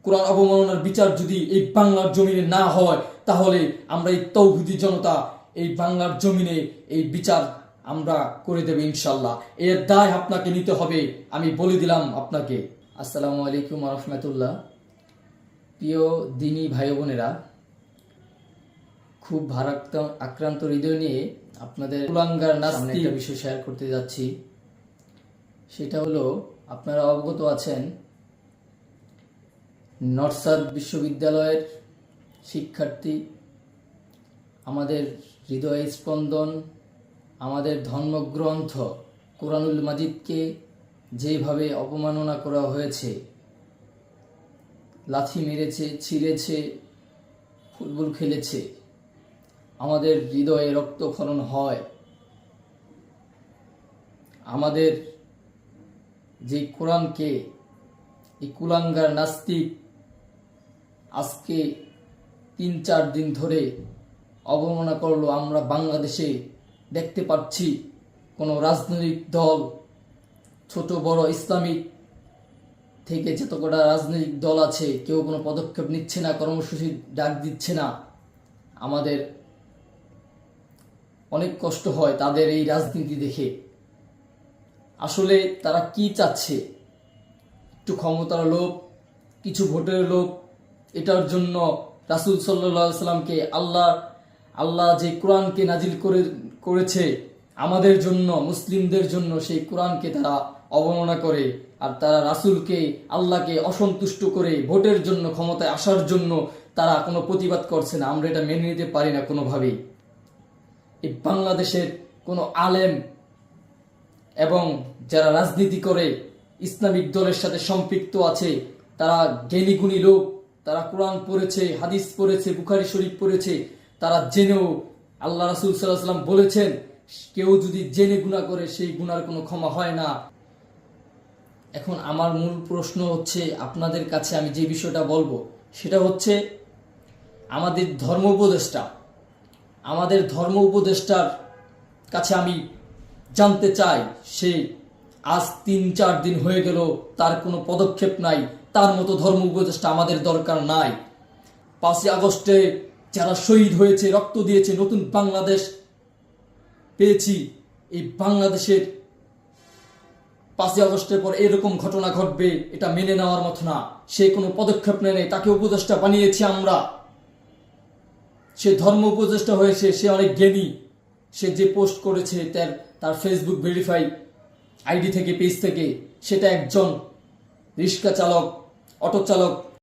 কোরআন অবমাননার বিচার যদি এই বাংলার জমিনে না হয়, তাহলে আমরা এই তৌহিদি জনতা এই বাংলার জমিনে এই বিচার আমরা করে দেব ইনশাল্লাহ। এর দায় আপনাকে নিতে হবে, আমি বলে দিলাম আপনাকে। আসসালামু আলাইকুম রহমতুল্লাহ। প্রিয় দিনী ভাই বোনেরা, খুব আক্রান্ত হৃদয় নিয়ে আপনাদের কুলাঙ্গার নাস্তিক একটা বিষয় শেয়ার করতে যাচ্ছি। সেটা হলো, আপনারা অবগত আছেন নর্থ সাউথ বিশ্ববিদ্যালয়ের শিক্ষার্থী, আমাদের হৃদয় স্পন্দন, আমাদের ধর্মগ্রন্থ কোরআনুল মাজিদকে যেভাবে অপমাননা করা হয়েছে, লাথি মেরেছে, ছিঁড়েছে, ফুটবল খেলেছে, আমাদের হৃদয়ে রক্তক্ষরণ হয়। আমাদের যে কোরআনকে এই কুলাঙ্গার নাস্তিক আজকে 3-4 দিন ধরে অবমাননা করলো, আমরা বাংলাদেশে দেখতে পাচ্ছি কোনো রাজনৈতিক দল, ছোট বড় ইসলামিক থেকে যত কটা রাজনৈতিক দল আছে, কেউ কোনো পদক্ষেপ নিচ্ছে না, কর্মসূচি ডাক দিচ্ছে না। আমাদের অনেক কষ্ট হয় তাদের এই রাজনীতি দেখে। আসলে তারা কি চাচ্ছে? একটু ক্ষমতার লোভ, কিছু ভোটের লোভ। এটার জন্য রাসূল সাল্লাল্লাহু আলাইহি সাল্লামকে আল্লাহ যে কোরআনকে নাজিল করেছে আমাদের জন্য, মুসলিমদের জন্য, সেই কোরআনকে তারা অবমাননা করে। আর তারা রাসূলকে, আল্লাহকে অসন্তুষ্ট করে ভোটের জন্য, ক্ষমতায় আসার জন্য তারা কোনো প্রতিবাদ করছে না। আমরা এটা মেনে নিতে পারি না কোনোভাবেই। এই বাংলাদেশের কোনো আলেম এবং যারা রাজনীতি করে ইসলামিক দলের সাথে সম্পৃক্ত আছে, তারা জ্ঞানীগুণী লোক, তারা কোরআন পড়েছে, হাদিস পড়েছে, বুখারী শরীফ পড়েছে, তারা জেনেও আল্লাহ রাসূল সাল্লাল্লাহু আলাইহি ওয়াসাল্লাম বলেছেন, কেউ যদি জেনে গুনাহ করে সেই গুনার কোনো ক্ষমা হয় না। এখন আমার মূল প্রশ্ন হচ্ছে আপনাদের কাছে, আমি যে বিষয়টা বলবো সেটা হচ্ছে, আমাদের ধর্ম উপদেষ্টার কাছে আমি জানতে চাই, সে আজ 3-4 দিন হয়ে গেল, তার কোনো পদক্ষেপ নাই। তার মতো ধর্ম উপদেষ্টা আমাদের দরকার নাই। 5ই আগস্টে যারা শহীদ হয়েছে, রক্ত দিয়েছে, নতুন বাংলাদেশ পেয়েছি। এই বাংলাদেশের 5ই আগস্টের পর এরকম ঘটনা ঘটবে, এটা মেনে নেওয়ার মতো না। সে কোনো পদক্ষেপ নেয়, তাকে উপদেষ্টা বানিয়েছি আমরা। সে ধর্ম উপদেষ্টা হয়েছে, সে অনেক জ্ঞানী। সে যে পোস্ট করেছে তার ফেসবুক ভেরিফাই আইডি থেকে, পেজ থেকে, সেটা একজন রিক্সা চালক, অটো চালক